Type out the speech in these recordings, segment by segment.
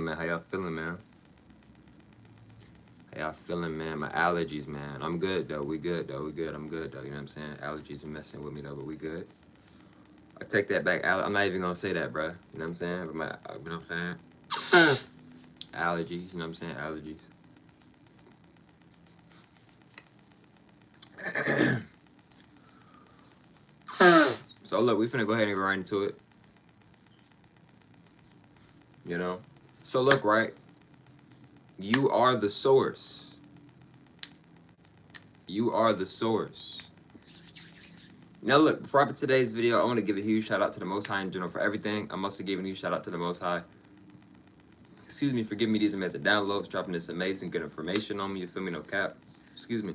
man? How y'all feeling, man? How y'all feeling, man? My allergies, man. I'm good, though. We good, though. We good. I'm good, though. You know what I'm saying? Allergies are messing with me, though, but we good. I take that back. I'm not even gonna say that, bruh. You know what I'm saying? But you know what I'm saying? Allergies. You know what I'm saying? Allergies. So look, we finna go ahead and go right into it. You know? So look, right? You are the source. You are the source. Now look, before I put today's video, I want to give a huge shout out to the Most High in general for everything. I'm also giving a huge shout out to the Most High. Excuse me for giving me these amazing downloads, dropping this amazing good information on me. You feel me? No cap. Excuse me.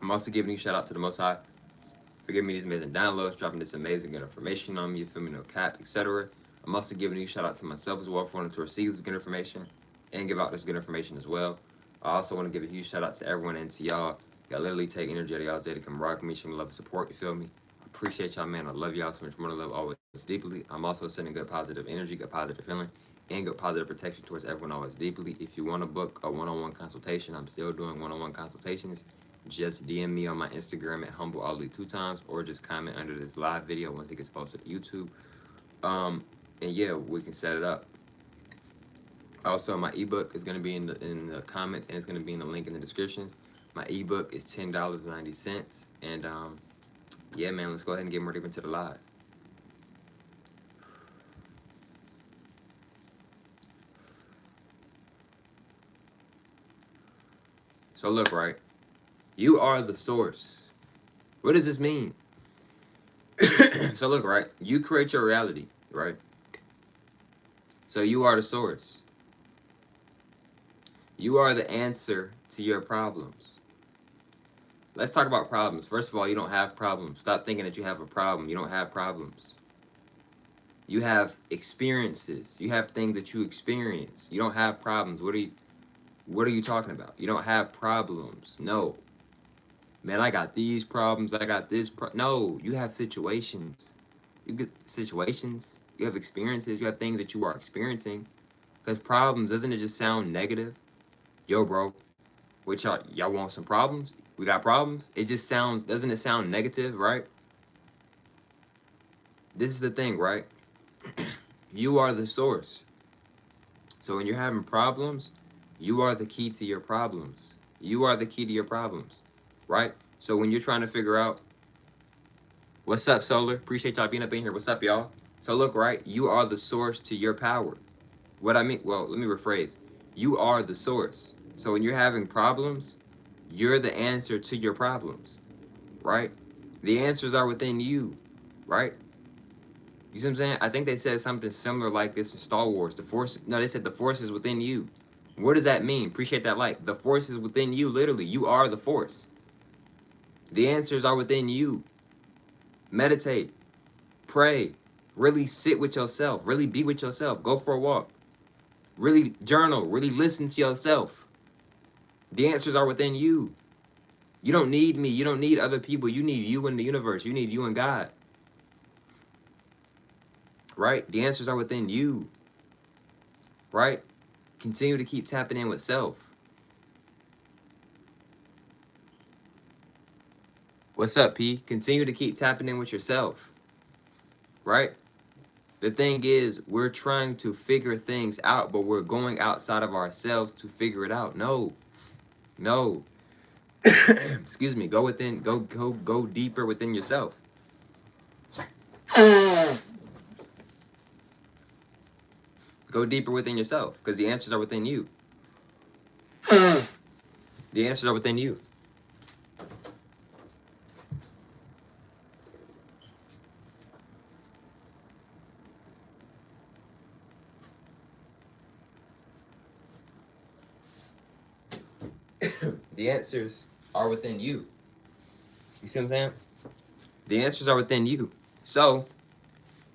I'm also giving a shout out to the Most High for giving me these amazing downloads, dropping this amazing good information on me. You feel me? No cap, etc. I'm also giving a shout out to myself as well for wanting to receive this good information and give out this good information as well. I also want to give a huge shout out to everyone and to y'all. Y'all literally take energy out of y'all's day to come rock with me, show me love and support. You feel me? I appreciate y'all, man. I love y'all so much more than love, always deeply. I'm also sending good positive energy, good positive feeling, and good positive protection towards everyone always deeply. If you want to book a one-on-one consultation, I'm still doing one-on-one consultations. Just DM me on my Instagram at humbleollie2 times, or just comment under this live video once it gets posted to YouTube. And yeah, we can set it up. Also, my ebook is going to be in the comments, and it's going to be in the link in the description. My ebook is $10.90, and yeah, man, let's go ahead and get more deep into the live. So look, right, you are the source. What does this mean? So look, right, you create your reality, right? So you are the source. You are the answer to your problems. Let's talk about problems. First of all, you don't have problems. Stop thinking that you have a problem. You don't have problems. You have experiences. You have things that you experience. You don't have problems. What are you talking about? You don't have problems. No. Man, I got these problems. I got this. No, you have situations. You get situations. You have experiences. You have things that you are experiencing. Because problems, doesn't it just sound negative? Yo, bro, what y'all want some problems? We got problems? It just sounds, doesn't it sound negative, right? This is the thing, right? You are the source. So when you're having problems, you are the key to your problems. You are the key to your problems, right? So when you're trying to figure out, what's up, Solar? Appreciate y'all being up in here. What's up, y'all? So look, right? You are the source to your power. What I mean, well, let me rephrase. You are the source. So when you're having problems, you're the answer to your problems, right? The answers are within you, right? You see what I'm saying? I think they said something similar like this in Star Wars. They said the force is within you. What does that mean? Appreciate that like. The force is within you, literally. You are the force. The answers are within you. Meditate. Pray. Really sit with yourself. Really be with yourself. Go for a walk. Really journal. Really listen to yourself. The answers are within you. You don't need me. You don't need other people. You need you and the universe. You need you and God. Right? The answers are within you. Right? Continue to keep tapping in with self. What's up, P? Continue to keep tapping in with yourself. Right? The thing is, we're trying to figure things out, but we're going outside of ourselves to figure it out. No. No. Excuse me. Go deeper within yourself. Go deeper within yourself, because the answers are within you. The answers are within you. The answers are within you. You see what I'm saying? The answers are within you. So,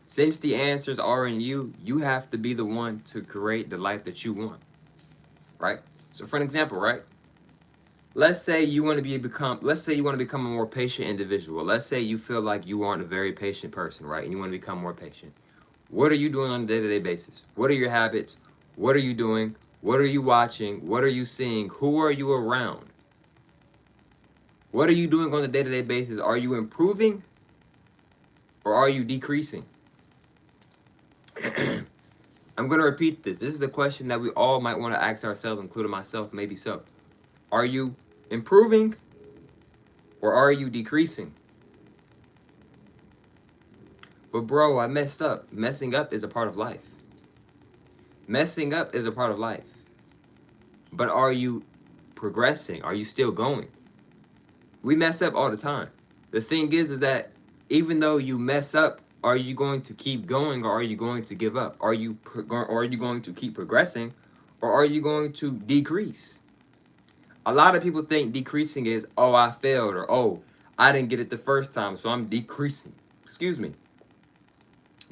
since the answers are in you, you have to be the one to create the life that you want. Right? So for an example, right? Let's say you want to become a more patient individual. Let's say you feel like you aren't a very patient person, right? And you want to become more patient. What are you doing on a day-to-day basis? What are your habits? What are you doing? What are you watching? What are you seeing? Who are you around? What are you doing on a day-to-day basis? Are you improving or are you decreasing? I'm going to repeat this. This is a question that we all might want to ask ourselves, including myself, maybe so. Are you improving or are you decreasing? But bro, I messed up. Messing up is a part of life. Messing up is a part of life. But are you progressing? Are you still going? We mess up all the time. The thing is that even though you mess up, are you going to keep going or are you going to give up? Are you going to keep progressing or are you going to decrease? A lot of people think decreasing is, oh, I failed, or oh, I didn't get it the first time, so I'm decreasing. Excuse me.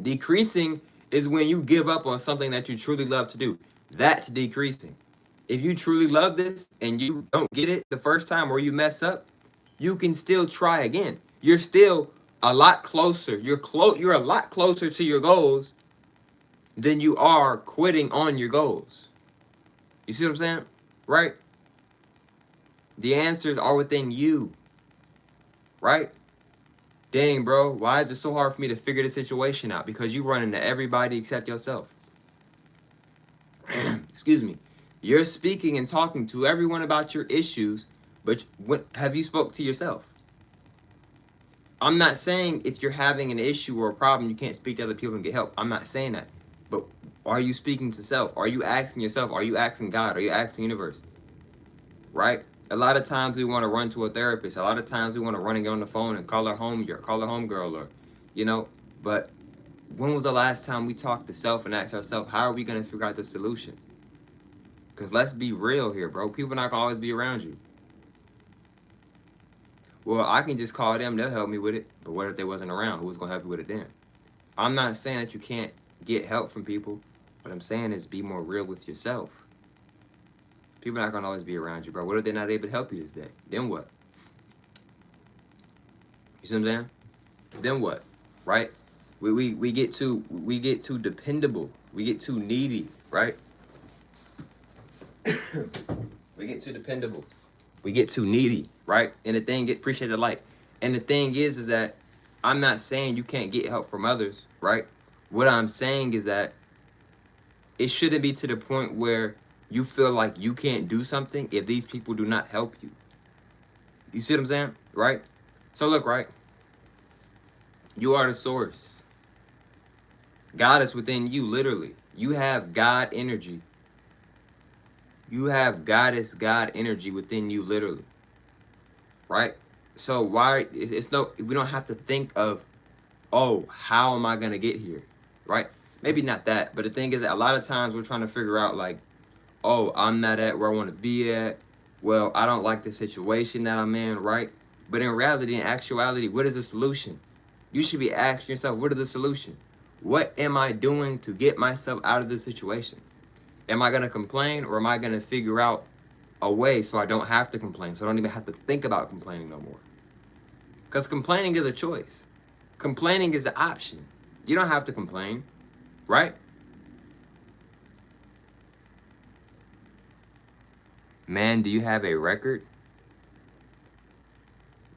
Decreasing is when you give up on something that you truly love to do. That's decreasing. If you truly love this and you don't get it the first time or you mess up, you can still try again. You're still a lot closer. You're a lot closer to your goals than you are quitting on your goals. You see what I'm saying? Right? The answers are within you. Right? Dang, bro, why is it so hard for me to figure the situation out? Because you run into everybody except yourself. Excuse me. You're speaking and talking to everyone about your issues, but have you spoke to yourself? I'm not saying if you're having an issue or a problem, you can't speak to other people and get help. I'm not saying that. But are you speaking to self? Are you asking yourself? Are you asking God? Are you asking the universe? Right? A lot of times we want to run to a therapist. A lot of times we want to run and get on the phone and call our homegirl, or, you know. But when was the last time we talked to self and asked ourselves, how are we going to figure out the solution? Because let's be real here, bro. People not going to always be around you. Well, I can just call them. They'll help me with it. But what if they wasn't around? Who was going to help you with it then? I'm not saying that you can't get help from people. What I'm saying is be more real with yourself. People are not going to always be around you, bro. What if they're not able to help you this day? Then what? You see what I'm saying? Then what? Right? We get too dependable. We get too needy, right? We get too dependable. We get too needy, right? And the thing, appreciate the light. And the thing is that I'm not saying you can't get help from others, right? What I'm saying is that it shouldn't be to the point where you feel like you can't do something if these people do not help you. You see what I'm saying? Right? So look, right? You are the source. God is within you, literally. You have God energy. You have goddess God energy within you, literally. Right? So we don't have to think of, oh, how am I going to get here? Right? Maybe not that. But the thing is that a lot of times we're trying to figure out like, oh, I'm not at where I want to be at. Well, I don't like the situation that I'm in, right? But in reality, in actuality, what is the solution? You should be asking yourself, what is the solution? What am I doing to get myself out of this situation? Am I going to complain, or am I going to figure out a way so I don't have to complain, so I don't even have to think about complaining no more? Because complaining is a choice. Complaining is an option. You don't have to complain, right? Man, do you have a record?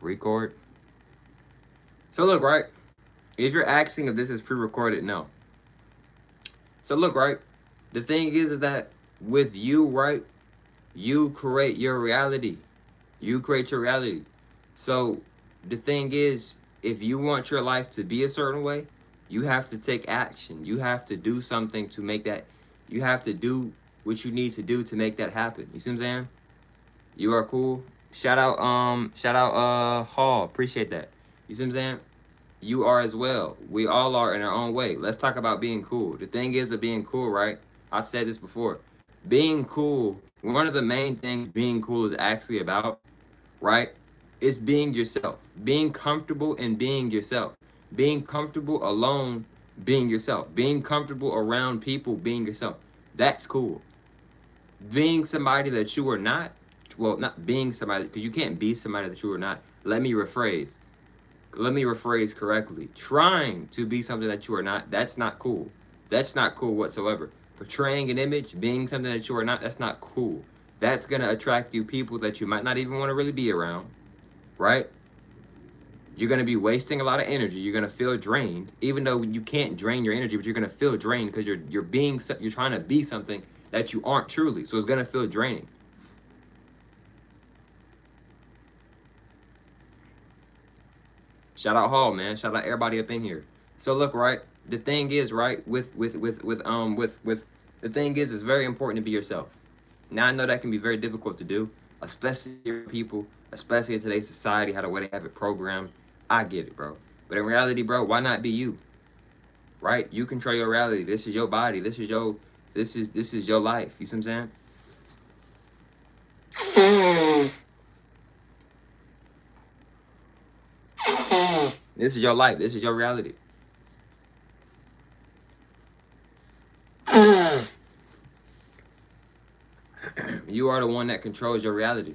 Record? So look, right? If you're asking if this is pre-recorded, no. So look, right? The thing is that with you, right? You create your reality. You create your reality. So the thing is, if you want your life to be a certain way, you have to take action. You have to do something to make that. You have to do what you need to do to make that happen. You see what I'm saying? You are cool. Shout out Hall. Appreciate that. You see what I'm saying? You are as well. We all are in our own way. Let's talk about being cool. The thing is of being cool, right? I've said this before. Being cool, one of the main things being cool is actually about, right? It's being yourself. Being comfortable in being yourself. Being comfortable alone, being yourself. Being comfortable around people, being yourself. That's cool. Being somebody that you are not, well, not being somebody, because you can't be somebody that you are not. Let me rephrase correctly. Trying to be something that you are not, that's not cool. That's not cool whatsoever. portraying an image, being something that you are not, that's not cool. That's going to attract you people that you might not even want to really be around, right? You're going to be wasting a lot of energy. You're going to feel drained, even though you can't drain your energy, but you're going to feel drained because you're trying to be something that you aren't truly. So it's going to feel draining. Shout out Hall, man. Shout out everybody up in here. So look, right? The thing is, right, with the thing is, it's very important to be yourself. Now I know that can be very difficult to do, especially for people, especially in today's society, how the way they have it programmed. I get it, bro. But in reality, bro, why not be you? Right? You control your reality. This is your body. This is your life. You see what I'm saying? This is your life. This is your reality. You are the one that controls your reality.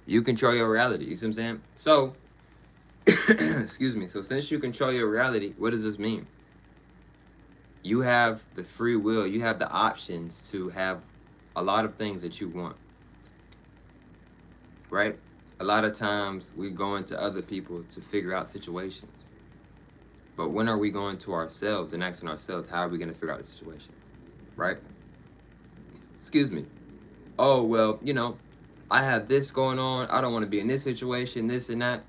You control your reality. You see what I'm saying? So, excuse me. So since you control your reality, what does this mean? You have the free will. You have the options to have a lot of things that you want. Right? A lot of times we go into other people to figure out situations. But when are we going to ourselves and asking ourselves, how are we going to figure out the situation? Right? Excuse me. Oh, well, you know, I have this going on. I don't want to be in this situation, this and that.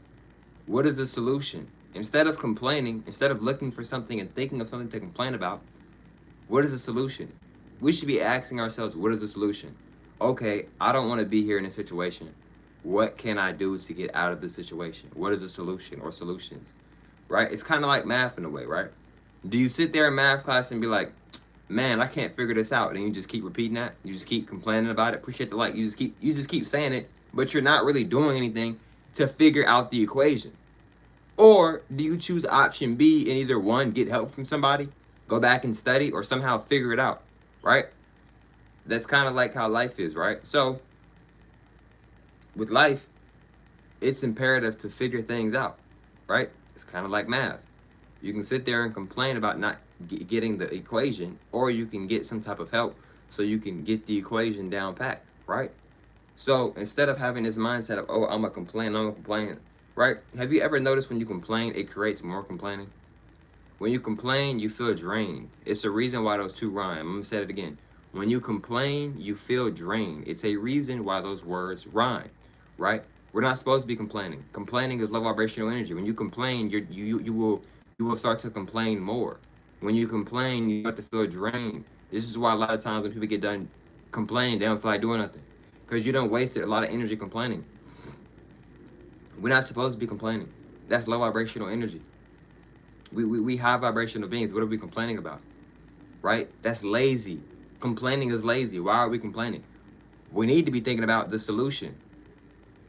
What is the solution? Instead of complaining, instead of looking for something and thinking of something to complain about, what is the solution? We should be asking ourselves, what is the solution? Okay, I don't want to be here in this situation. What can I do to get out of the situation? What is the solution or solutions? Right? It's kind of like math in a way, right? Do you sit there in math class and be like, man, I can't figure this out, and you just keep repeating that? You just keep complaining about it? Appreciate the like. You just keep saying it, but you're not really doing anything to figure out the equation. Or do you choose option B and either one, get help from somebody, go back and study, or somehow figure it out, right? That's kind of like how life is, right? So with life, it's imperative to figure things out, right? It's kind of like math. You can sit there and complain about not getting the equation, or you can get some type of help so you can get the equation down pat, right? So instead of having this mindset of, oh, I'm a complain, right? Have you ever noticed when you complain, it creates more complaining? When you complain, you feel drained. It's a reason why those two rhyme. I'm gonna say it again. When you complain, you feel drained. It's a reason why those words rhyme, right? We're not supposed to be complaining. Complaining is low vibrational energy. When you complain, you will start to complain more. When you complain, you start to feel drained. This is why a lot of times when people get done complaining, they don't feel like doing nothing, because you don't wasted a lot of energy complaining. We're not supposed to be complaining. That's low vibrational energy. We high vibrational beings. What are we complaining about? Right? That's lazy. Complaining is lazy. Why are we complaining? We need to be thinking about the solution.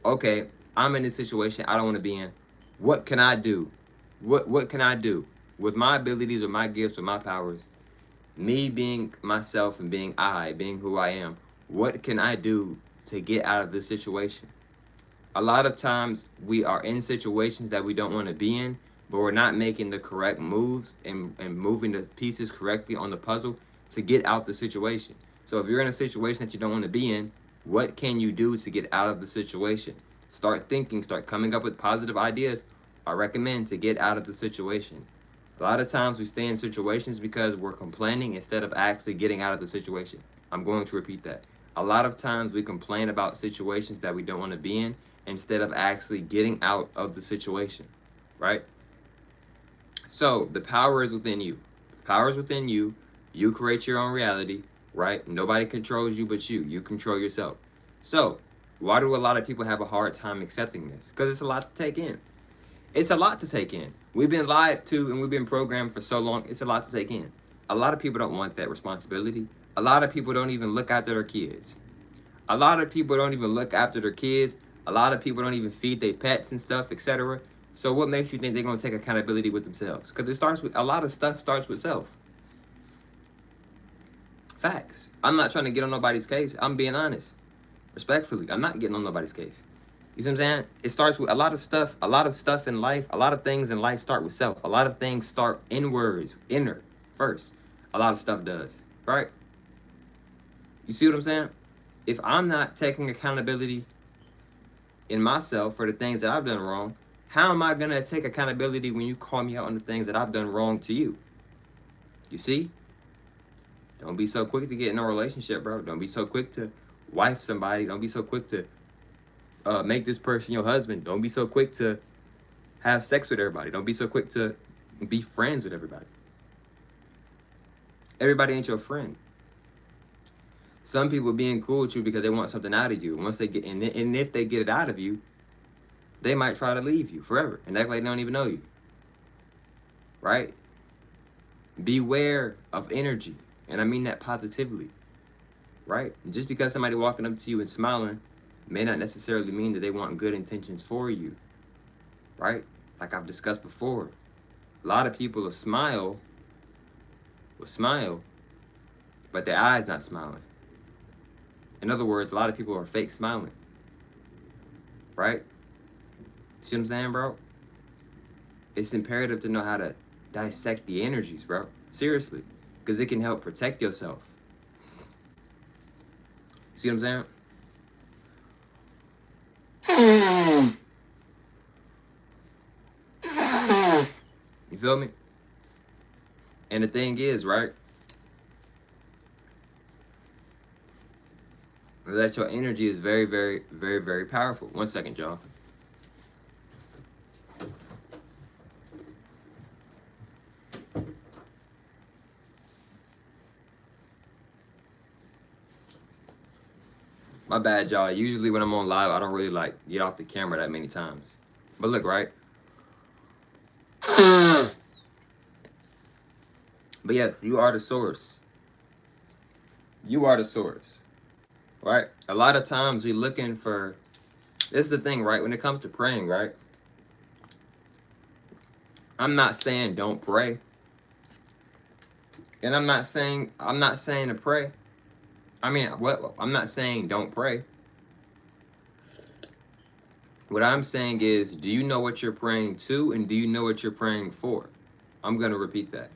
Okay, I'm in this situation I don't want to be in. What can I do? What can I do with my abilities or my gifts or my powers? Me being myself and being who I am. What can I do to get out of this situation? A lot of times we are in situations that we don't want to be in, but we're not making the correct moves and moving the pieces correctly on the puzzle to get out the situation. So if you're in a situation that you don't want to be in, what can you do to get out of the situation? Start thinking, start coming up with positive ideas. I recommend to get out of the situation. A lot of times we stay in situations because we're complaining instead of actually getting out of the situation. I'm going to repeat that. A lot of times we complain about situations that we don't want to be in instead of actually getting out of the situation, right? So the power is within you. The power is within you. You create your own reality, right? Nobody controls you but you. You control yourself. So why do a lot of people have a hard time accepting this? Because it's a lot to take in. It's a lot to take in. We've been lied to and we've been programmed for so long. It's a lot to take in. A lot of people don't want that responsibility. A lot of people don't even look after their kids. A lot of people don't even look after their kids. A lot of people don't even feed their pets and stuff, etc. So what makes you think they're going to take accountability with themselves? Because it starts with, a lot of stuff starts with self. Facts. I'm not trying to get on nobody's case. I'm being honest. Respectfully, I'm not getting on nobody's case. You see what I'm saying? It starts with a lot of stuff in life, a lot of things in life start with self. A lot of things start inwards, inner first. A lot of stuff does, right? You see what I'm saying? If I'm not taking accountability in myself for the things that I've done wrong, how am I going to take accountability when you call me out on the things that I've done wrong to you? You see? Don't be so quick to get in a relationship, bro. Don't be so quick to wife somebody. Don't be so quick to make this person your husband. Don't be so quick to have sex with everybody. Don't be so quick to be friends with everybody. Everybody ain't your friend. Some people being cool with you because they want something out of you. Once they get and if they get it out of you, they might try to leave you forever and act like they don't even know you. Right? Beware of energy. And I mean that positively. Right? Just because somebody walking up to you and smiling may not necessarily mean that they want good intentions for you. Right? Like I've discussed before. A lot of people will smile, but their eyes not smiling. In other words, a lot of people are fake smiling. Right? See what I'm saying, bro? It's imperative to know how to dissect the energies, bro. Seriously. Because it can help protect yourself. See what I'm saying? You feel me? And the thing is, right? That your energy is very, very, very, very powerful. 1 second, y'all. My bad, y'all. Usually when I'm on live, I don't really like get off the camera that many times. But look, right? But yes, you are the source. You are the source. Right? A lot of times we're looking for, this is the thing, right? When it comes to praying, right? I'm not saying don't pray. And I'm not saying to pray. I mean, what I'm not saying don't pray. What I'm saying is, do you know what you're praying to and do you know what you're praying for? I'm going to repeat that.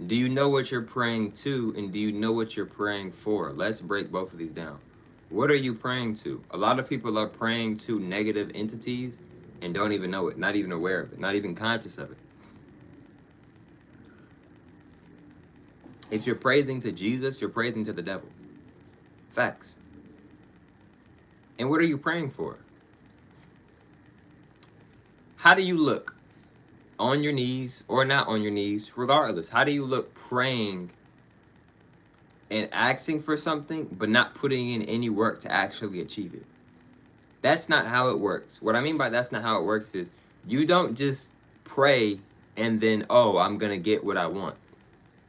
Do you know what you're praying to and do you know what you're praying for? Let's break both of these down. What are you praying to? A lot of people are praying to negative entities and don't even know it, not even aware of it, not even conscious of it. If you're praising to Jesus, you're praising to the devil. Facts. And what are you praying for? How do you look? On your knees or not on your knees, regardless. How do you look praying and asking for something, but not putting in any work to actually achieve it? That's not how it works. What I mean by that's not how it works is you don't just pray and then, oh, I'm going to get what I want.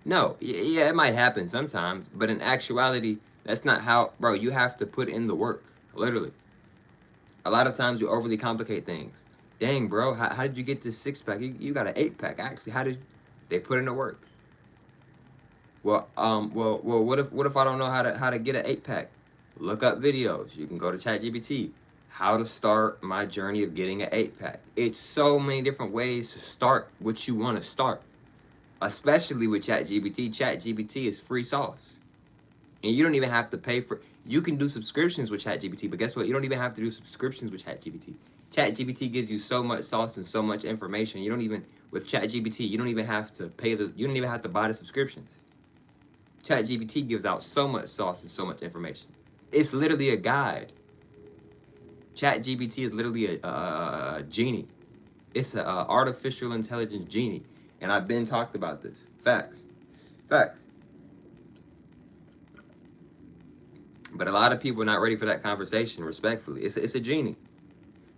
No, yeah, it might happen sometimes, but in actuality, that's not how, bro, you have to put in the work, literally. A lot of times you overly complicate things. Dang, bro, how did you get this 6-pack? You got an 8-pack, actually. How did they put in the work? Well, what if I don't know how to get an 8-pack? Look up videos. You can go to ChatGPT. How to start my journey of getting an 8-pack. It's so many different ways to start what you want to start. Especially with ChatGPT. ChatGPT is free sauce. And you don't even have to pay for, you can do subscriptions with ChatGPT, but guess what? You don't even have to do subscriptions with ChatGPT. ChatGPT gives you so much sauce and so much information. You don't even, with ChatGPT, you don't even have to you don't even have to buy the subscriptions. ChatGPT gives out so much sauce and so much information. It's literally a guide. ChatGPT is literally a genie. It's an artificial intelligence genie. And I've been talked about this. Facts. Facts. But a lot of people are not ready for that conversation, respectfully. It's a genie.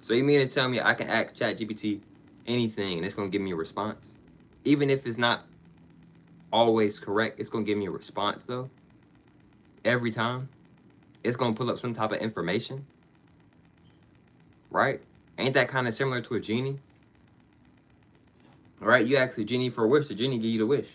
So you mean to tell me I can ask ChatGPT anything and it's going to give me a response? Even if it's not always correct, it's going to give me a response, though? Every time? It's going to pull up some type of information? Right? Ain't that kind of similar to a genie? Right? You ask the genie for a wish, the genie give you the wish.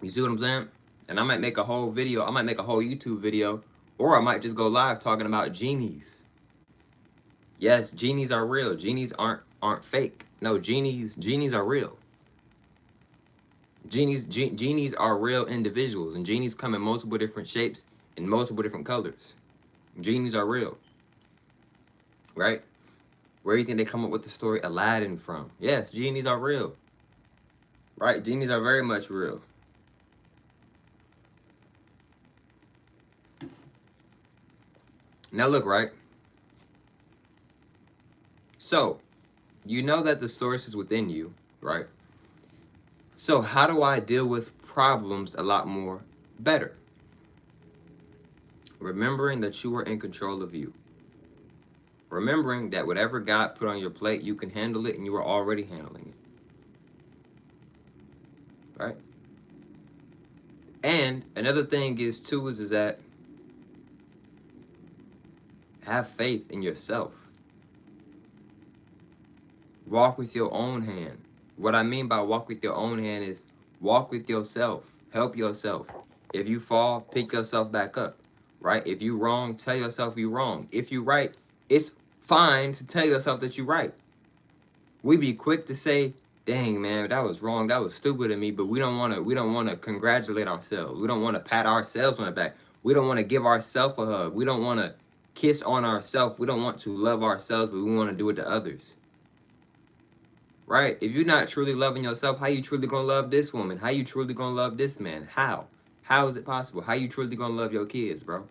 You see what I'm saying? And I might make a whole video, I might make a whole YouTube video, or I might just go live talking about genies. Yes, genies are real. Genies aren't fake. No, genies are real. Genies are real individuals, and genies come in multiple different shapes and multiple different colors. Genies are real. Right? Where do you think they come up with the story Aladdin from? Yes, genies are real. Right? Genies are very much real. Now look, right? So, you know that the source is within you, right? So how do I deal with problems a lot more better? Remembering that you are in control of you. Remembering that whatever God put on your plate, you can handle it and you are already handling it. Right? And another thing is too is that have faith in yourself. Walk with your own hand. What I mean by walk with your own hand is walk with yourself. Help yourself. If you fall, pick yourself back up. Right? If you wrong, tell yourself you wrong. If you right, it's fine to tell yourself that you right. We be quick to say, dang man, that was wrong, that was stupid of me, but we don't want to congratulate ourselves. We don't want to pat ourselves on the back. We don't want to give ourselves a hug. We don't want to kiss on ourselves. We don't want to love ourselves, but we want to do it to others. Right? If you're not truly loving yourself, how you truly gonna love this woman? How you truly gonna love this man? How? How is it possible? How you truly gonna love your kids, bro?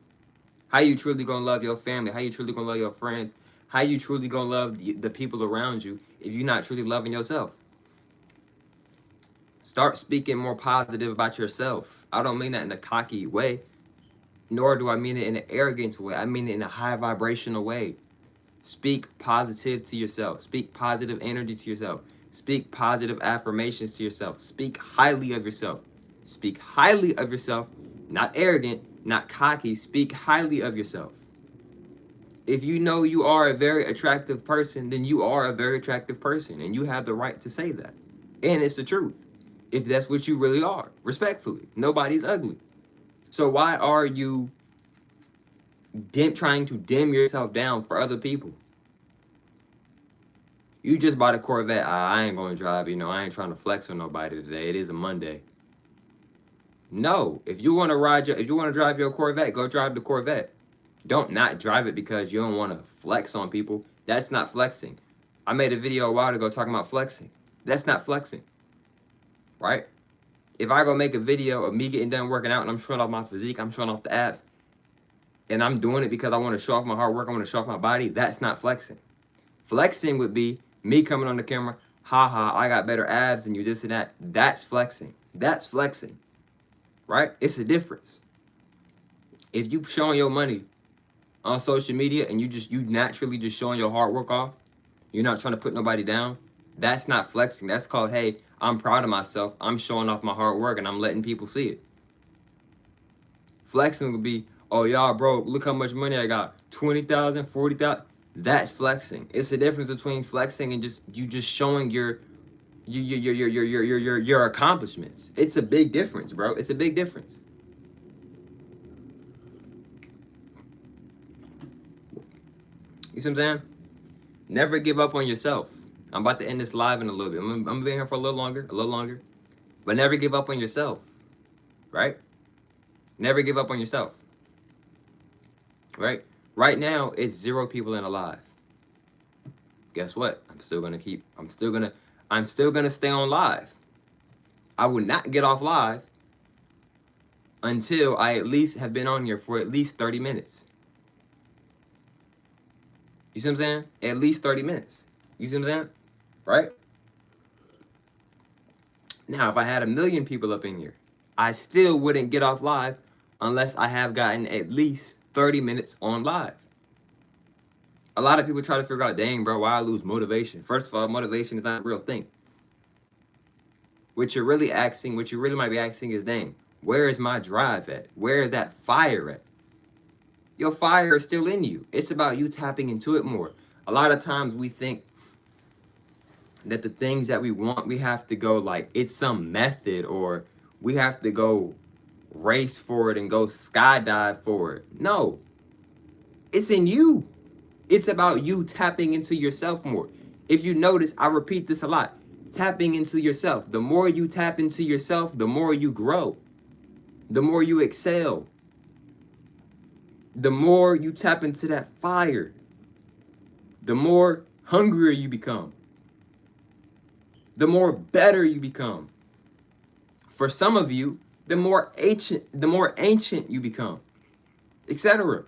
How you truly gonna love your family? How you truly gonna love your friends? How you truly gonna love the people around you if you're not truly loving yourself? Start speaking more positive about yourself. I don't mean that in a cocky way, nor do I mean it in an arrogant way. I mean it in a high vibrational way. Speak positive to yourself. Speak positive energy to yourself. Speak positive affirmations to yourself. Speak highly of yourself. Speak highly of yourself, not arrogant, not cocky. Speak highly of yourself. If you know you are a very attractive person, then you are a very attractive person, and you have the right to say that. And it's the truth. If that's what you really are, respectfully. Nobody's ugly. So why are you trying to dim yourself down for other people? You just bought a Corvette. I ain't gonna drive, I ain't trying to flex on nobody today. It is a Monday. No, if you want to drive your Corvette, go drive the Corvette. Don't not drive it because you don't want to flex on people. That's not flexing. I made a video a while ago talking about flexing. That's not flexing. Right? If I go make a video of me getting done working out and I'm showing off my physique, I'm showing off the abs, and I'm doing it because I want to show off my hard work, I want to show off my body, that's not flexing. Flexing would be me coming on the camera, haha, I got better abs than you, this and that. That's flexing. That's flexing. Right? It's a difference. If you showing your money on social media and you naturally just showing your hard work off, you're not trying to put nobody down, that's not flexing. That's called, hey, I'm proud of myself. I'm showing off my hard work and I'm letting people see it. Flexing would be, oh, y'all broke. Look how much money I got. 20,000, 40,000. That's flexing. It's the difference between flexing and just showing your accomplishments. It's a big difference, bro. It's a big difference. You see what I'm saying? Never give up on yourself. I'm about to end this live in a little bit. I'm gonna be here for a little longer. But never give up on yourself. Right? Never give up on yourself. Right? Right now, it's 0 people in alive. Guess what? I'm still gonna stay on live. I will not get off live until I at least have been on here for at least 30 minutes. You see what I'm saying? At least 30 minutes. You see what I'm saying? Right? Now, if I had 1 million people up in here, I still wouldn't get off live unless I have gotten at least 30 minutes on live. A lot of people try to figure out, dang, bro, why I lose motivation? First of all, motivation is not a real thing. What you really might be asking is, dang, where is my drive at? Where is that fire at? Your fire is still in you. It's about you tapping into it more. A lot of times we think that the things that we want, we have to go like, it's some method, or we have to go race for it and go skydive for it. No, it's in you. It's about you tapping into yourself more. If you notice, I repeat this a lot. Tapping into yourself. The more you tap into yourself, the more you grow. The more you excel. The more you tap into that fire, the more hungrier you become. The more better you become. For some of you, the more ancient you become, etc.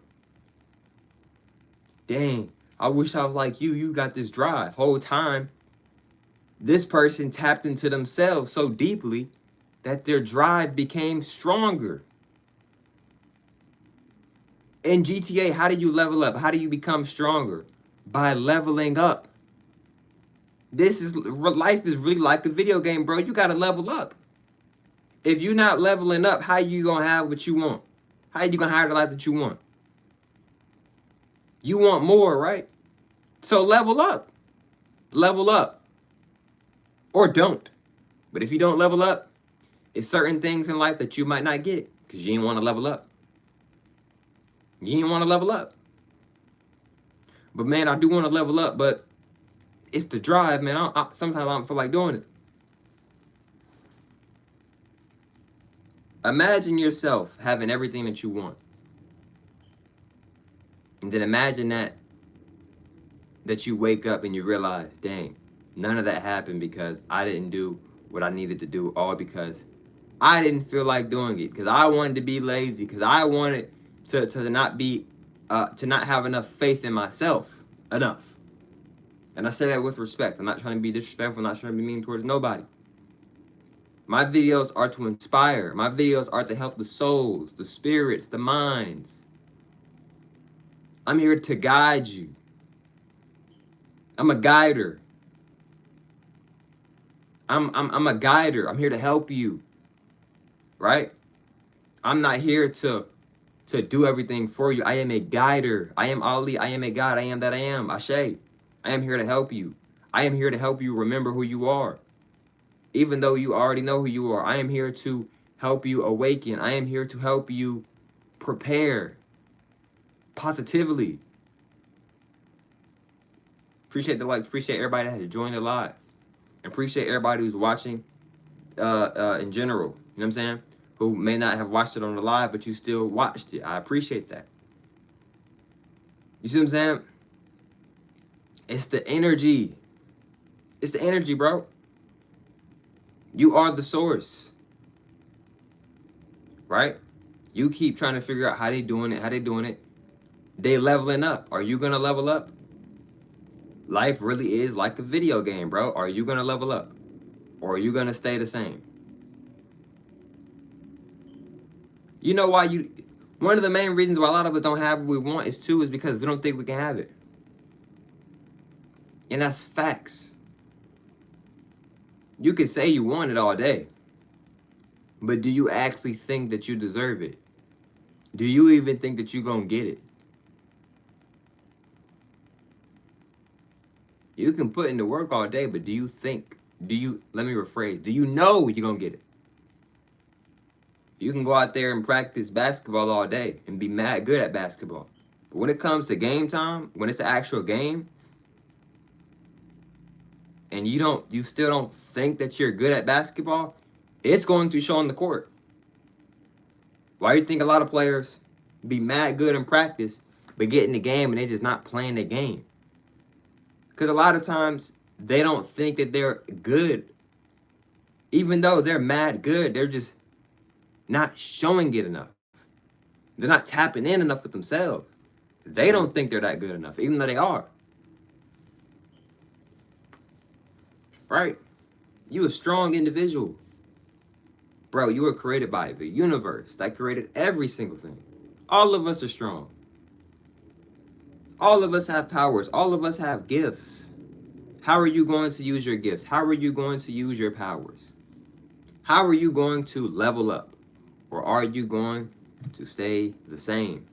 Dang, I wish I was like you. You got this drive. Whole time, this person tapped into themselves so deeply that their drive became stronger. In GTA, how do you level up? How do you become stronger? By leveling up. Life is really like a video game, bro. You gotta level up. If you're not leveling up, how you gonna have what you want? How you gonna have the life that you want? You want more, right? So level up. Level up. Or don't. But if you don't level up, it's certain things in life that you might not get because you didn't want to level up. You didn't want to level up. But man, I do want to level up, but it's the drive, man. Sometimes I don't feel like doing it. Imagine yourself having everything that you want. And then imagine that you wake up and you realize, dang, none of that happened because I didn't do what I needed to do, all because I didn't feel like doing it, because I wanted to be lazy, because I wanted to not have enough faith in myself enough. And I say that with respect. I'm not trying to be disrespectful. I'm not trying to be mean towards nobody. My videos are to inspire. My videos are to help the souls, the spirits, the minds. I'm here to guide you. I'm a guider. I'm a guider. I'm here to help you. Right? I'm not here to do everything for you. I am a guider. I am Ali. I am a God. I am that I am. Ashe. I am here to help you. I am here to help you remember who you are. Even though you already know who you are, I am here to help you awaken. I am here to help you prepare positively. Appreciate the likes. Appreciate everybody that has joined the live. And appreciate everybody who's watching in general. You know what I'm saying? Who may not have watched it on the live, but you still watched it. I appreciate that. You see what I'm saying? It's the energy. It's the energy, bro. You are the source. Right? You keep trying to figure out how they doing it. They leveling up. Are you going to level up? Life really is like a video game, bro. Are you going to level up? Or are you going to stay the same? You know why one of the main reasons why a lot of us don't have what we want is because we don't think we can have it. And that's facts. You can say you want it all day, but do you actually think that you deserve it? Do you even think that you're going to get it? You can put in the work all day, but let me rephrase, do you know you're going to get it? You can go out there and practice basketball all day and be mad good at basketball. But when it comes to game time, when it's an actual game, and you still don't think that you're good at basketball, it's going to show on the court. Why do you think a lot of players be mad good in practice, but get in the game and they're just not playing the game? Because a lot of times they don't think that they're good. Even though they're mad good, they're just not showing it enough. They're not tapping in enough with themselves. They don't think they're that good enough, even though they are. Right? You a strong individual. Bro, you were created by the universe that created every single thing. All of us are strong. All of us have powers. All of us have gifts. How are you going to use your gifts? How are you going to use your powers? How are you going to level up? Or are you going to stay the same?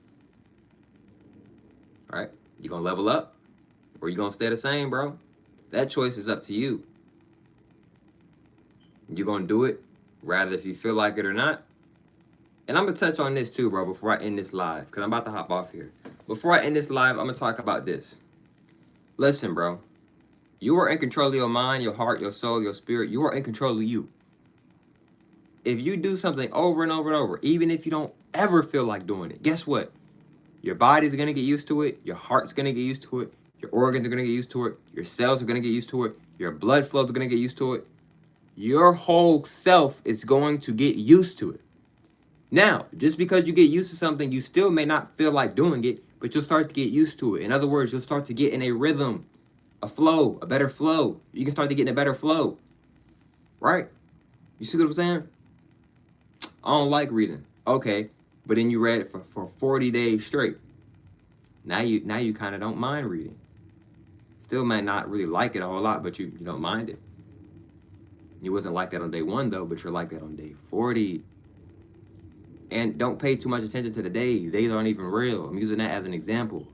All right? You going to level up? Or you going to stay the same, bro? That choice is up to you. You're going to do it, rather if you feel like it or not. And I'm going to touch on this too, bro, before I end this live, because I'm about to hop off here. Before I end this live, I'm going to talk about this. Listen, bro. You are in control of your mind, your heart, your soul, your spirit. You are in control of you. If you do something over and over and over, even if you don't ever feel like doing it, guess what? Your body's going to get used to it. Your heart's going to get used to it. Your organs are going to get used to it. Your cells are going to get used to it. Your blood flow is going to get used to it. Your whole self is going to get used to it. Now, just because you get used to something, you still may not feel like doing it, but you'll start to get used to it. In other words, you'll start to get in a rhythm, a flow, a better flow. You can start to get in a better flow, right? You see what I'm saying? I don't like reading. Okay, but then you read it for 40 days straight. Now you kind of don't mind reading. Still might not really like it a whole lot, but you don't mind it. You wasn't like that on day 1 though, but you're like that on day 40. And don't pay too much attention to the days. Days aren't even real. I'm using that as an example.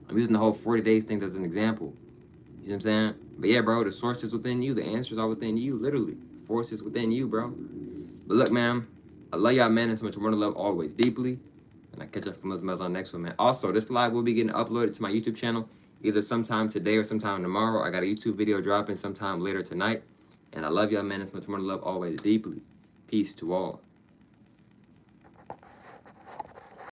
I'm using the whole 40 days thing as an example. You see what I'm saying? But yeah, bro, the source is within you. The answers are within you, literally. The force is within you, bro. But look, man, I love y'all, man. And so much more to love always deeply. And I catch up from us on the next one, man. Also, this live will be getting uploaded to my YouTube channel either sometime today or sometime tomorrow. I got a YouTube video dropping sometime later tonight. And I love y'all, man. And so much more to love always deeply. Peace to all.